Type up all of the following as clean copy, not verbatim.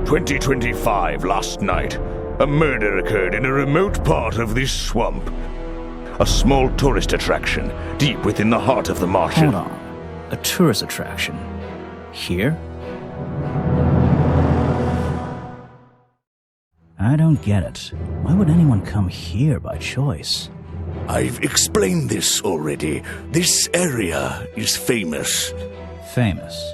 2025 last night, a murder occurred in a remote part of this swamp. A small tourist attraction, deep within the heart of the marshal. Hold on. A tourist attraction? Here? I don't get it. Why would anyone come here by choice? I've explained this already. This area is famous. Famous?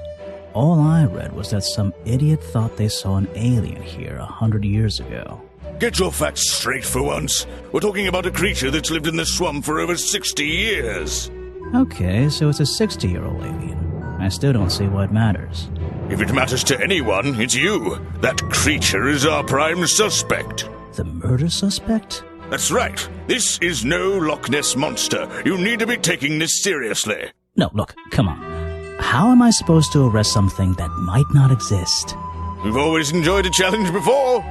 All I read was that some idiot thought they saw an alien here 100 years ago. Get your facts straight for once. We're talking about a creature that's lived in the swamp for over 60 years. Okay, so it's a 60-year-old alien. I still don't see why it matters. If it matters to anyone, it's you. That creature is our prime suspect. The murder suspect? That's right. This is no Loch Ness monster. You need to be taking this seriously. No, look, come on. How am I supposed to arrest something that might not exist? We've always enjoyed a challenge before.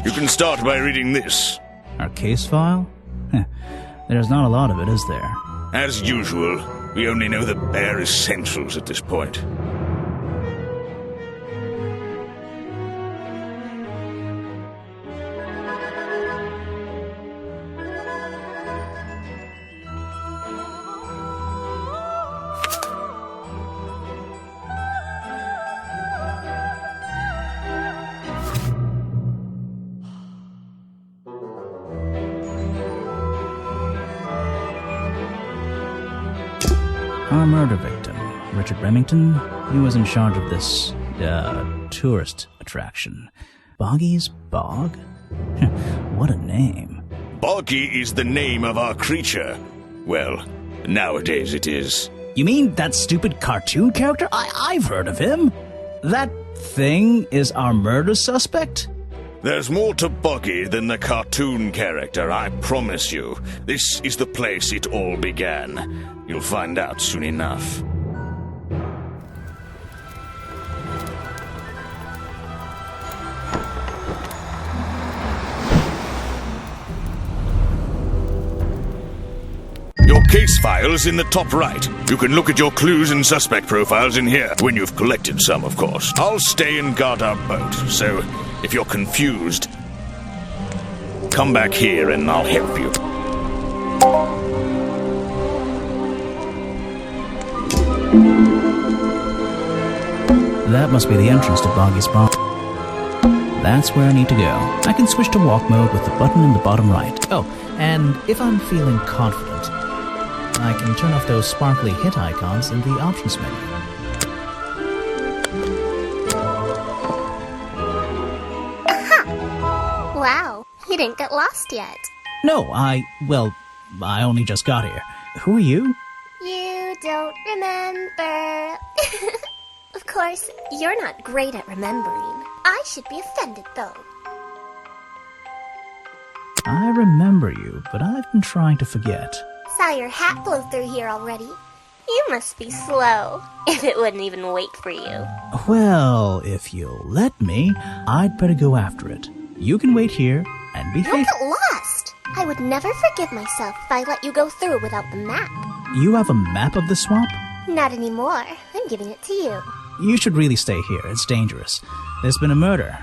You can start by reading this. Our case file? There's not a lot of it, is there? As usual, we only know the bare essentials at this point. Our murder victim, Richard Remington, he was in charge of this, tourist attraction. Boggy's Bog? What a name. Boggy is the name of our creature. Well, nowadays it is. You mean that stupid cartoon character? I've heard of him. That thing is our murder suspect? There's more to Boggy than the cartoon character, I promise you. This is the place it all began. You'll find out soon enough. Your case file's in the top right. You can look at your clues and suspect profiles in here, when you've collected some, of course. I'll stay and guard our boat, so if you're confused, come back here and I'll help you. That must be the entrance to Boggy's Bog. That's where I need to go. I can switch to walk mode with the button in the bottom right. Oh, and if I'm feeling confident, I can turn off those sparkly hit icons in the options menu. Aha! Wow, you didn't get lost yet. No, I only just got here. Who are you? You don't remember. Of course, you're not great at remembering. I should be offended, though. I remember you, but I've been trying to forget. Saw your hat blow through here already. You must be slow, if it wouldn't even wait for you. Well, if you'll let me, I'd better go after it. You can wait here and be Don't faithful. get lost! I would never forgive myself if I let you go through without the map. You have a map of the swamp? Not anymore. I'm giving it to you. You should really stay here. It's dangerous. There's been a murder.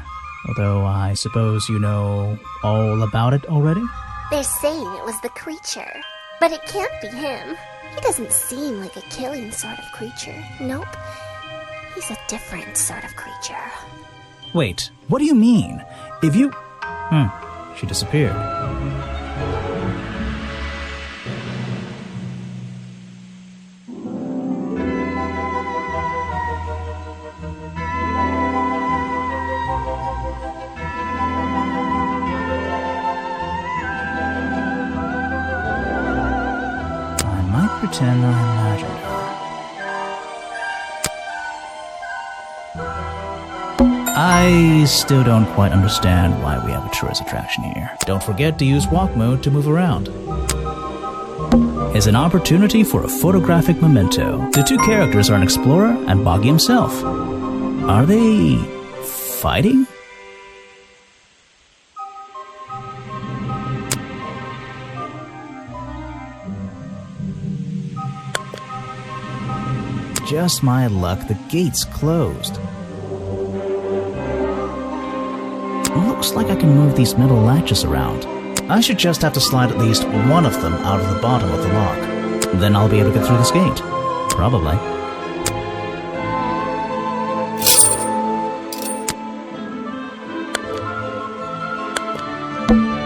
Although I suppose you know all about it already? They're saying it was the creature. But it can't be him. He doesn't seem like a killing sort of creature. Nope. He's a different sort of creature. Wait, what do you mean? If you... she disappeared. Pretend I imagined her. I still don't quite understand why we have a tourist attraction here. Don't forget to use walk mode to move around. It's an opportunity for a photographic memento. The two characters are an explorer and Boggy himself. Are they fighting? Just my luck, the gate's closed. Looks like I can move these metal latches around. I should just have to slide at least one of them out of the bottom of the lock. Then I'll be able to get through this gate. Probably.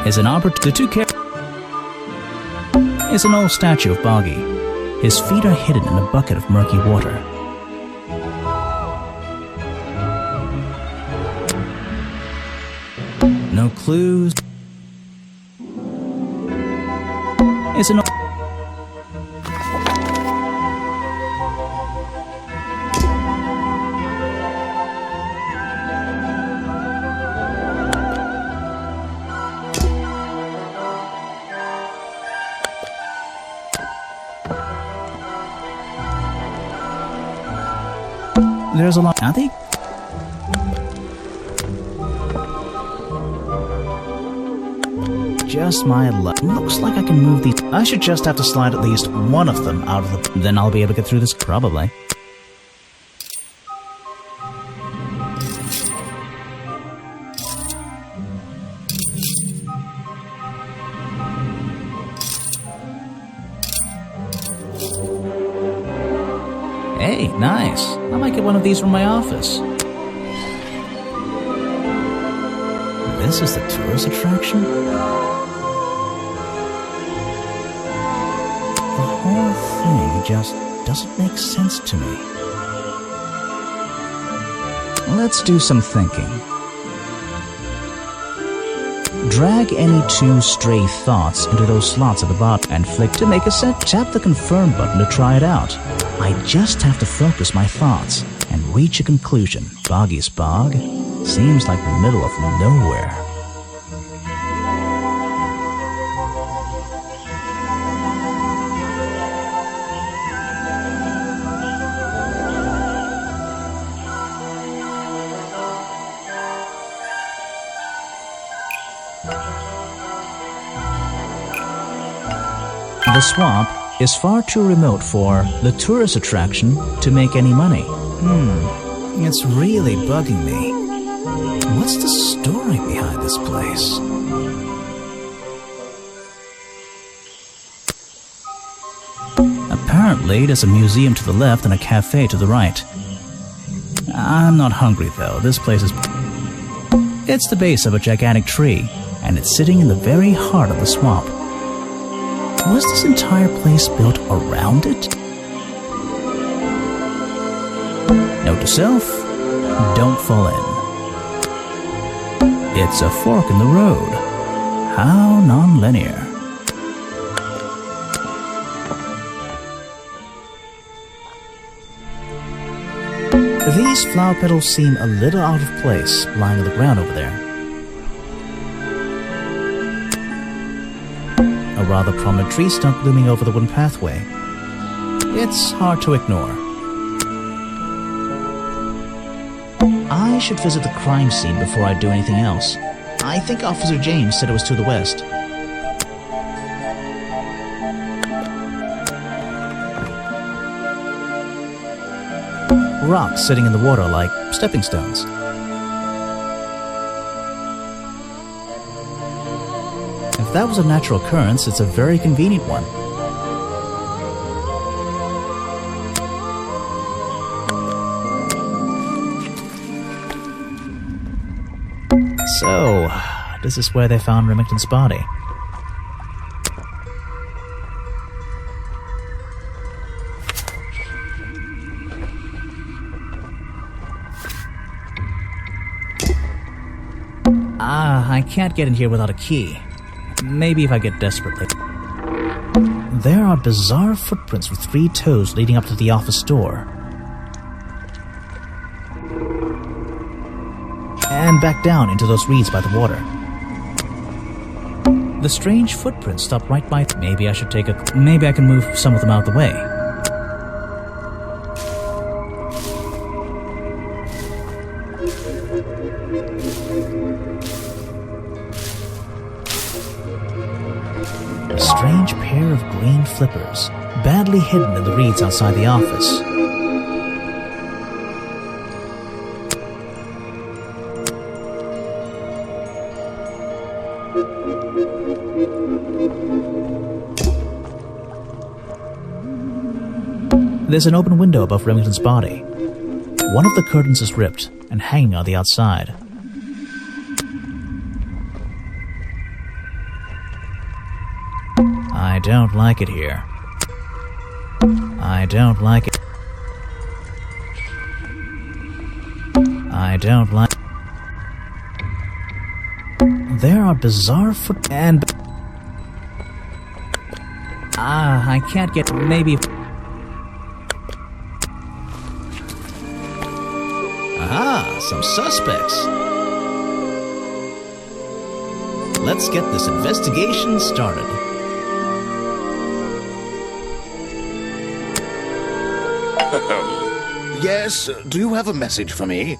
Is an old statue of Boggy. His feet are hidden in a bucket of murky water. No clues. Is an There's a lot. I think. Just my luck. Looks like I can move these. I should just have to slide at least one of them out of the. Then I'll be able to get through this. Probably. Hey, nice. I might get one of these from my office. This is the tourist attraction? The whole thing just doesn't make sense to me. Let's do some thinking. Drag any two stray thoughts into those slots at the bottom and flick to make a set. Tap the confirm button to try it out. I just have to focus my thoughts and reach a conclusion. Boggy's Bog seems like the middle of nowhere. The swamp is far too remote for the tourist attraction to make any money. It's really bugging me. What's the story behind this place? Apparently, there's a museum to the left and a cafe to the right. I'm not hungry though. This place is... It's the base of a gigantic tree, and it's sitting in the very heart of the swamp. Was this entire place built around it? Note to self, don't fall in. It's a fork in the road. How non-linear. These flower petals seem a little out of place, lying on the ground over there. A rather prominent tree stump looming over the wooden pathway. It's hard to ignore. I should visit the crime scene before I do anything else. I think Officer James said it was to the west. Rocks sitting in the water like stepping stones. If that was a natural occurrence, it's a very convenient one. So, this is where they found Remington's body. I can't get in here without a key. Maybe if I get desperate later. There are bizarre footprints with 3 toes leading up to the office door. And back down into those reeds by the water. The strange footprints stop right by... Maybe I should take a... Maybe I can move some of them out of the way. A strange pair of green flippers, badly hidden in the reeds outside the office. There's an open window above Remington's body. One of the curtains is ripped and hanging on the outside. I don't like it here. I don't like it. I don't like... There are bizarre foot... and... I can't get... maybe... Aha, some suspects. Let's get this investigation started. Yes, do you have a message for me?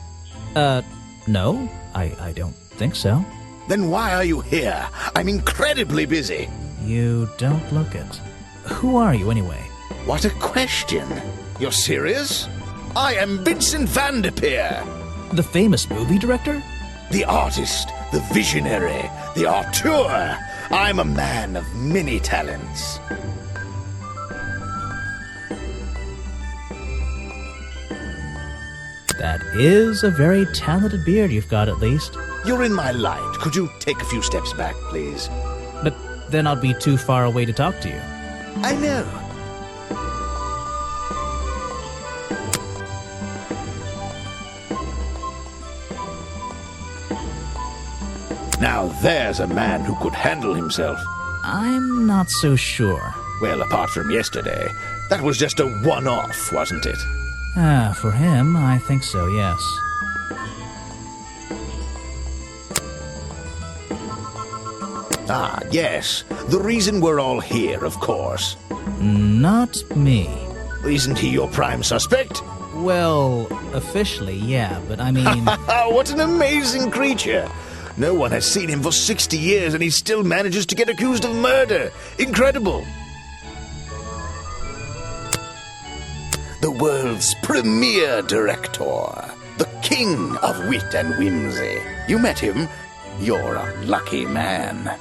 No, I don't think so. Then why are you here? I'm incredibly busy. You don't look it. Who are you, anyway? What a question. You're serious? I am Vincent van der Peer. The famous movie director? The artist, the visionary, the auteur. I'm a man of many talents. That is a very talented beard you've got, at least. You're in my light. Could you take a few steps back, please? But then I'd be too far away to talk to you. I know. Now there's a man who could handle himself. I'm not so sure. Well, apart from yesterday, that was just a one-off, wasn't it? For him, I think so, yes. Ah, yes. The reason we're all here, of course. Not me. Isn't he your prime suspect? Well, officially, yeah, but I mean... What an amazing creature! No one has seen him for 60 years and he still manages to get accused of murder. Incredible! The world's premier director. The king of wit and whimsy. You met him? You're a lucky man.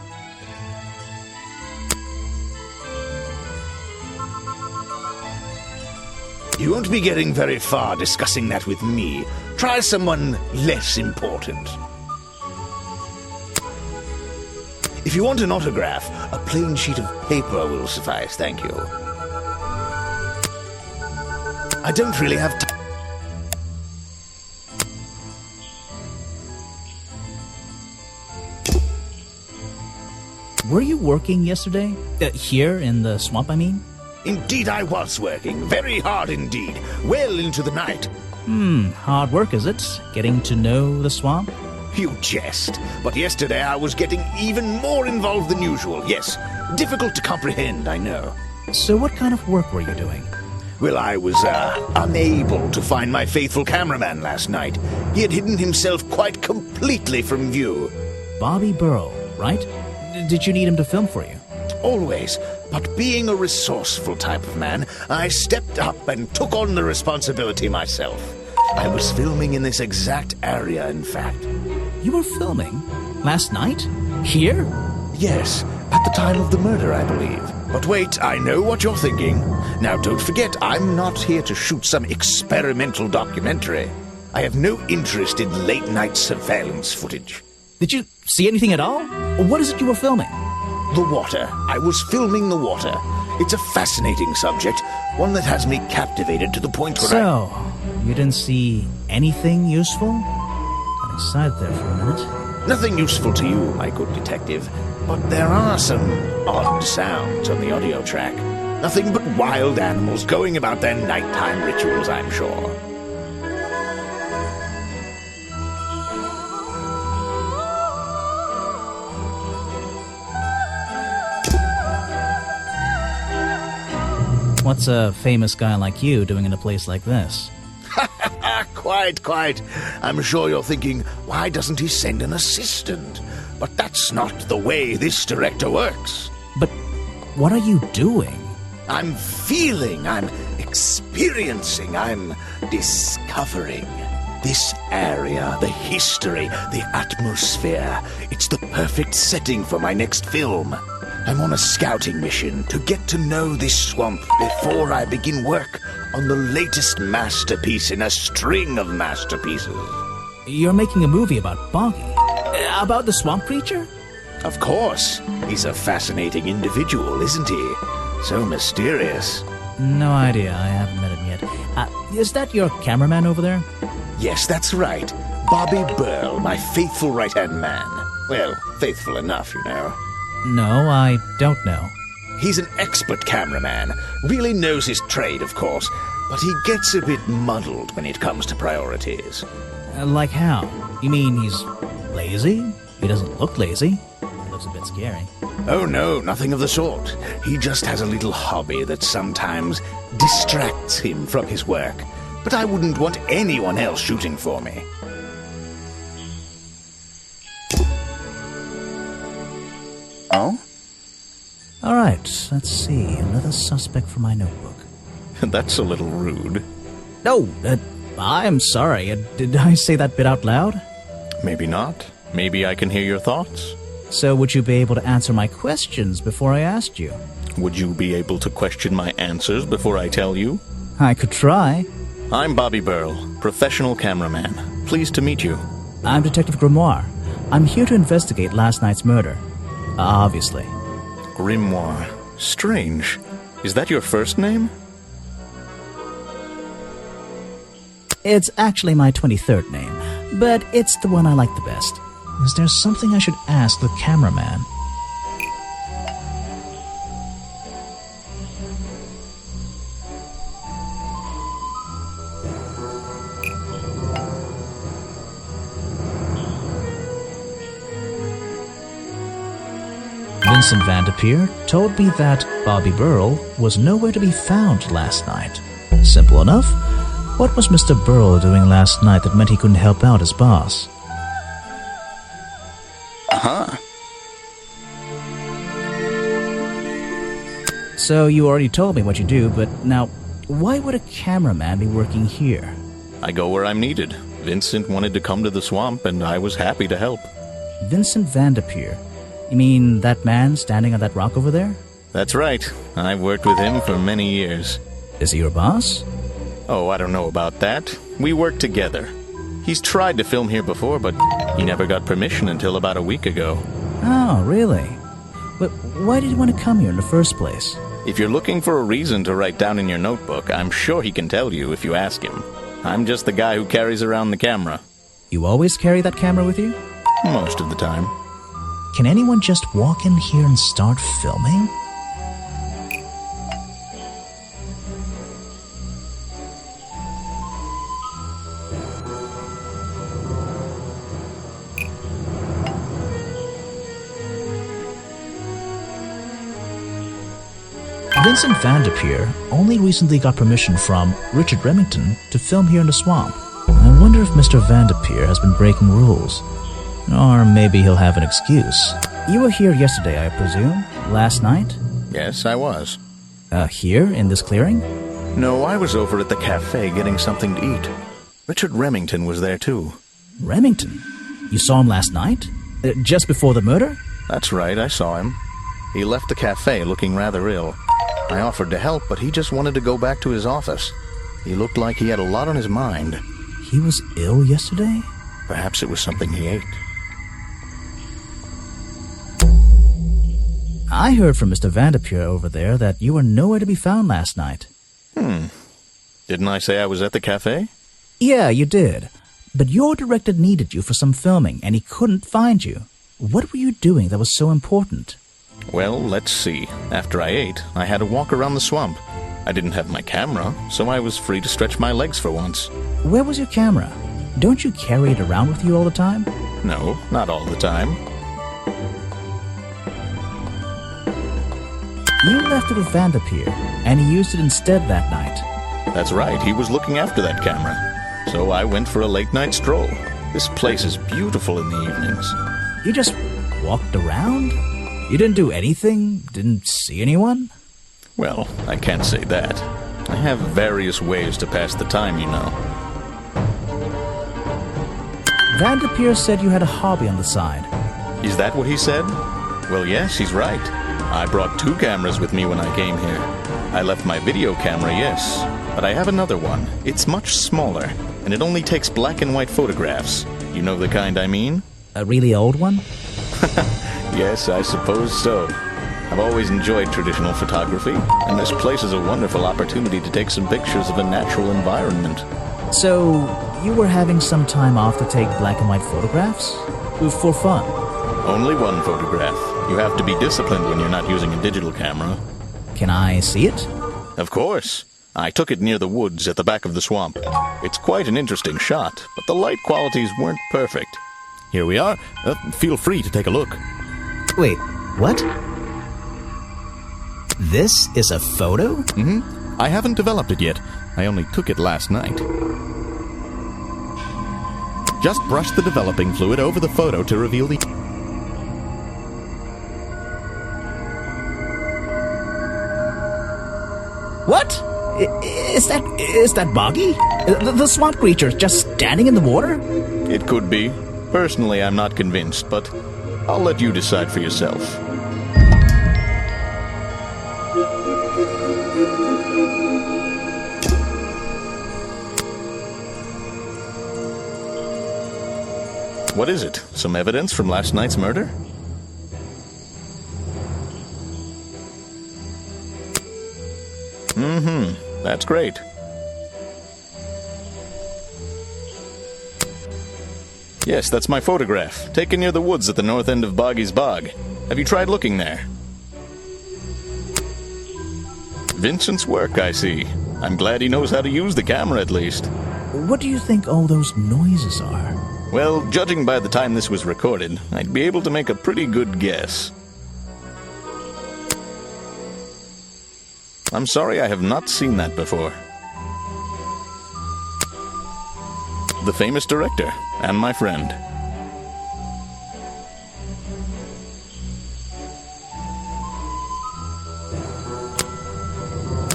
You won't be getting very far discussing that with me. Try someone less important. If you want an autograph, a plain sheet of paper will suffice, thank you. I don't really have time. Were you working yesterday? Here in the swamp, I mean? Indeed I was working, very hard indeed, well into the night. Hard work, is it? Getting to know the swamp? You jest, but yesterday I was getting even more involved than usual, yes. Difficult to comprehend, I know. So what kind of work were you doing? Well, I was, unable to find my faithful cameraman last night. He had hidden himself quite completely from view. Bobby Burrow, right? Did you need him to film for you? Always, but being a resourceful type of man, I stepped up and took on the responsibility myself. I was filming in this exact area, in fact. You were filming? Last night? Here? Yes, at the time of the murder, I believe. But wait, I know what you're thinking. Now, don't forget, I'm not here to shoot some experimental documentary. I have no interest in late-night surveillance footage. Did you see anything at all? What is it you were filming? The water. I was filming the water. It's a fascinating subject, one that has me captivated to the point where So, you didn't see anything useful? Got excited there for a minute. Nothing useful to you, my good detective, but there are some odd sounds on the audio track. Nothing but wild animals going about their nighttime rituals, I'm sure. What's a famous guy like you doing in a place like this? Quite. I'm sure you're thinking, why doesn't he send an assistant? But that's not the way this director works. But what are you doing? I'm feeling, I'm experiencing, I'm discovering. This area, the history, the atmosphere, it's the perfect setting for my next film. I'm on a scouting mission to get to know this swamp before I begin work on the latest masterpiece in a string of masterpieces. You're making a movie about Boggy? About the swamp creature? Of course. He's a fascinating individual, isn't he? So mysterious. No idea. I haven't met him yet. Is that your cameraman over there? Yes, that's right. Bobby Burl, my faithful right-hand man. Well, faithful enough, you know. No, I don't know. He's an expert cameraman. Really knows his trade, of course. But he gets a bit muddled when it comes to priorities. Like how? You mean he's lazy? He doesn't look lazy. He looks a bit scary. Oh no, nothing of the sort. He just has a little hobby that sometimes distracts him from his work. But I wouldn't want anyone else shooting for me. Oh? All right, let's see. Another suspect for my notebook. That's a little rude. No, I'm sorry. Did I say that bit out loud? Maybe not. Maybe I can hear your thoughts. So would you be able to answer my questions before I asked you? Would you be able to question my answers before I tell you? I could try. I'm Bobby Burl, professional cameraman. Pleased to meet you. I'm Detective Grimoire. I'm here to investigate last night's murder. Obviously. Grimoire. Strange. Is that your first name? It's actually my 23rd name, but it's the one I like the best. Is there something I should ask the cameraman? Vincent Vanderpeer told me that Bobby Burl was nowhere to be found last night. Simple enough. What was Mr. Burl doing last night that meant he couldn't help out his boss? Uh-huh. So you already told me what you do, but now, why would a cameraman be working here? I go where I'm needed. Vincent wanted to come to the swamp, and I was happy to help. Vincent Vanderpeer? You mean that man standing on that rock over there? That's right. I've worked with him for many years. Is he your boss? Oh, I don't know about that. We work together. He's tried to film here before, but he never got permission until about a week ago. Oh, really? But why did he want to come here in the first place? If you're looking for a reason to write down in your notebook, I'm sure he can tell you if you ask him. I'm just the guy who carries around the camera. You always carry that camera with you? Most of the time. Can anyone just walk in here and start filming? Vincent Vanderpeer only recently got permission from Richard Remington to film here in the swamp. I wonder if Mr. Vanderpeer has been breaking rules. Or maybe he'll have an excuse. You were here yesterday, I presume? Last night? Yes, I was. Here, in this clearing? No, I was over at the cafe getting something to eat. Richard Remington was there too. Remington? You saw him last night? Just before the murder? That's right, I saw him. He left the cafe looking rather ill. I offered to help, but he just wanted to go back to his office. He looked like he had a lot on his mind. He was ill yesterday? Perhaps it was something he ate. I heard from Mr. Vanderpeer over there that you were nowhere to be found last night. Didn't I say I was at the cafe? Yeah, you did. But your director needed you for some filming, and he couldn't find you. What were you doing that was so important? Well, let's see. After I ate, I had to walk around the swamp. I didn't have my camera, so I was free to stretch my legs for once. Where was your camera? Don't you carry it around with you all the time? No, not all the time. You left it with Vanderpeer, and he used it instead that night. That's right, he was looking after that camera. So I went for a late-night stroll. This place is beautiful in the evenings. You just walked around? You didn't do anything? Didn't see anyone? Well, I can't say that. I have various ways to pass the time, you know. Vanderpeer said you had a hobby on the side. Is that what he said? Well, yes, he's right. I brought 2 cameras with me when I came here. I left my video camera, yes, but I have another one. It's much smaller, and it only takes black and white photographs. You know the kind I mean? A really old one? Yes, I suppose so. I've always enjoyed traditional photography, and this place is a wonderful opportunity to take some pictures of a natural environment. So, you were having some time off to take black and white photographs? For fun? Only one photograph. You have to be disciplined when you're not using a digital camera. Can I see it? Of course. I took it near the woods at the back of the swamp. It's quite an interesting shot, but the light qualities weren't perfect. Here we are. Feel free to take a look. Wait, what? This is a photo? Mm-hmm. I haven't developed it yet. I only took it last night. Just brush the developing fluid over the photo to reveal the... What? Is that Boggy? The swamp creature just standing in the water? It could be. Personally, I'm not convinced, but I'll let you decide for yourself. What is it? Some evidence from last night's murder? Mm-hmm. That's great. Yes, that's my photograph, taken near the woods at the north end of Boggy's Bog. Have you tried looking there? Vincent's work, I see. I'm glad he knows how to use the camera at least. What do you think all those noises are? Well, judging by the time this was recorded, I'd be able to make a pretty good guess. I'm sorry I have not seen that before. The famous director, and my friend.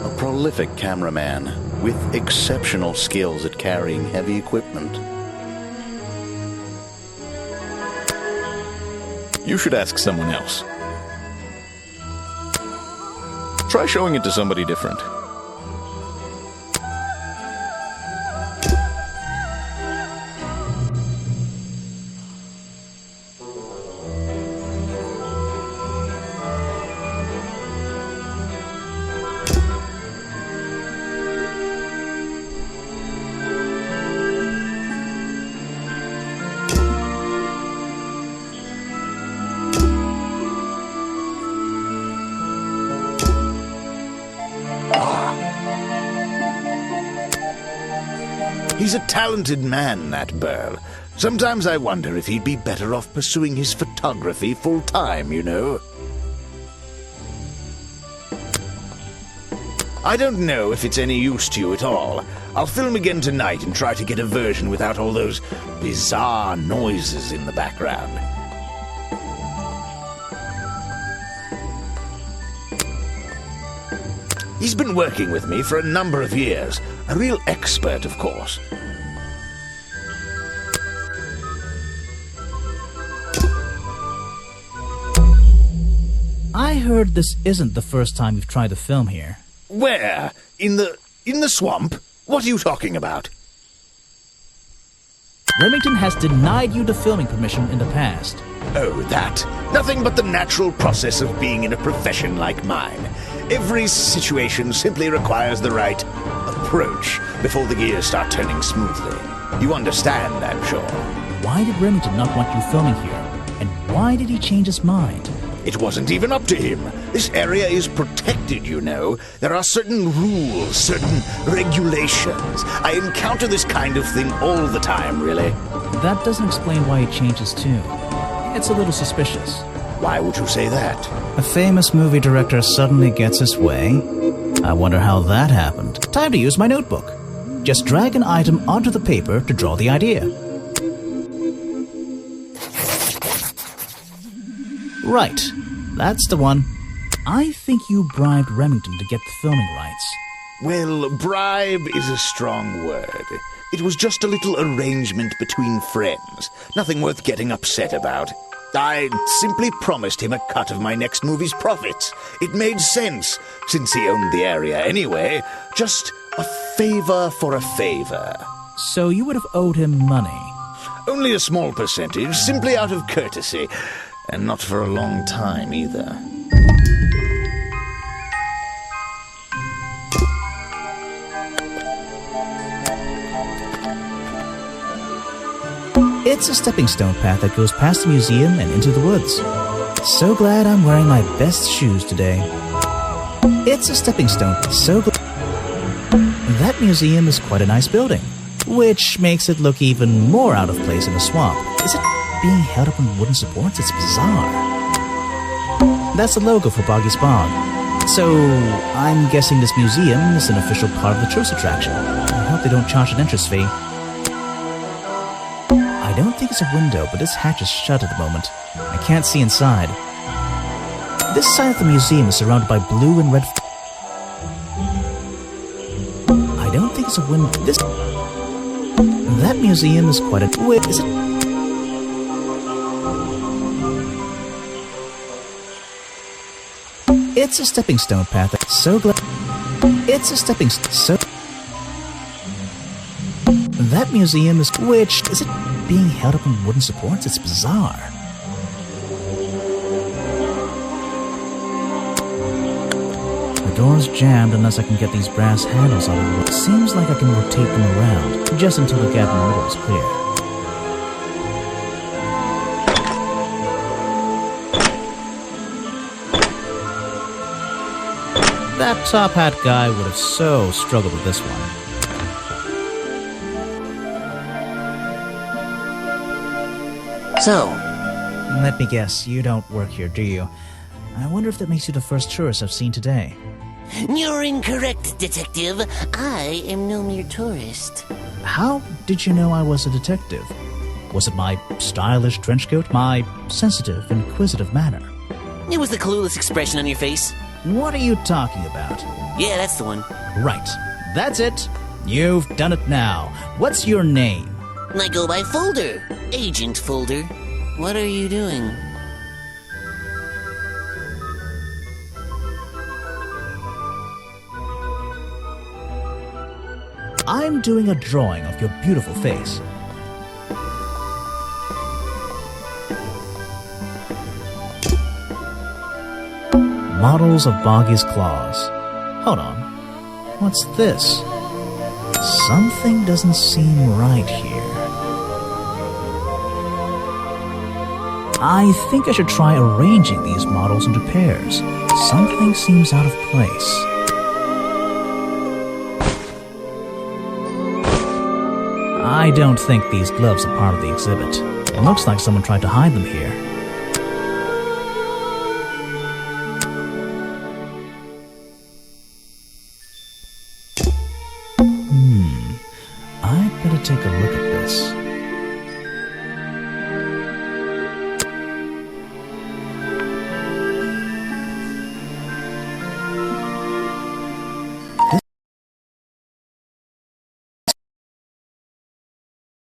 A prolific cameraman with exceptional skills at carrying heavy equipment. You should ask someone else. Try showing it to somebody different. He's a talented man, that Burl. Sometimes I wonder if he'd be better off pursuing his photography full-time, you know. I don't know if it's any use to you at all. I'll film again tonight and try to get a version without all those bizarre noises in the background. He's been working with me for a number of years. A real expert, of course. I heard this isn't the first time you've tried to film here. Where? In the swamp? What are you talking about? Remington has denied you the filming permission in the past. Oh, that. Nothing but the natural process of being in a profession like mine. Every situation simply requires the right approach before the gears start turning smoothly. You understand, I'm sure. Why did Remington not want you filming here? And why did he change his mind? It wasn't even up to him. This area is protected, you know. There are certain rules, certain regulations. I encounter this kind of thing all the time, really. That doesn't explain why he changed his tune. It's a little suspicious. Why would you say that? A famous movie director suddenly gets his way? I wonder how that happened. Time to use my notebook. Just drag an item onto the paper to draw the idea. Right, that's the one. I think you bribed Remington to get the filming rights. Well, bribe is a strong word. It was just a little arrangement between friends. Nothing worth getting upset about. I simply promised him a cut of my next movie's profits. It made sense, since he owned the area anyway. Just A favor for a favor. So you would have owed him money. Only a small percentage, simply out of courtesy. And not for a long time, either. It's a stepping stone path that goes past the museum and into the woods. So glad I'm wearing my best shoes today. It's a stepping stone. That museum is quite a nice building, which makes it look even more out of place in a swamp. Is it being held up on wooden supports? It's bizarre. That's the logo for Boggy's Bog. So, I'm guessing this museum is an official part of the tourist attraction. I hope they don't charge an entrance fee. I don't think it's a window, but this hatch is shut at the moment. I can't see inside. This side of the museum is surrounded by blue and red. I don't think it's a window. That museum is quite a. Wait, is it? It's a stepping stone path. So glad. It's a stepping stone. So. That museum is. Which is it? Being held up on wooden supports? It's bizarre. The door's jammed unless I can get these brass handles out of the way. Seems like I can rotate them around, just until the gap in the middle is clear. That top hat guy would have so struggled with this one. So, Let me guess, you don't work here, do you? I wonder if that makes you the first tourist I've seen today. you're incorrect, detective. I am no mere tourist. How did you know I was a detective? Was it my stylish trench coat? My sensitive, inquisitive manner? It was the clueless expression on your face. What are you talking about? Yeah, that's the one. Right. That's it. You've done it now. What's your name? I go by Folder. Agent Folder. What are you doing? I'm doing a drawing of your beautiful face. Models of Boggy's claws. Hold on. What's this? Something doesn't seem right here. I think I should try arranging these models into pairs. Something seems out of place. I don't think these gloves are part of the exhibit. It looks like someone tried to hide them here. I'd better take a look at this.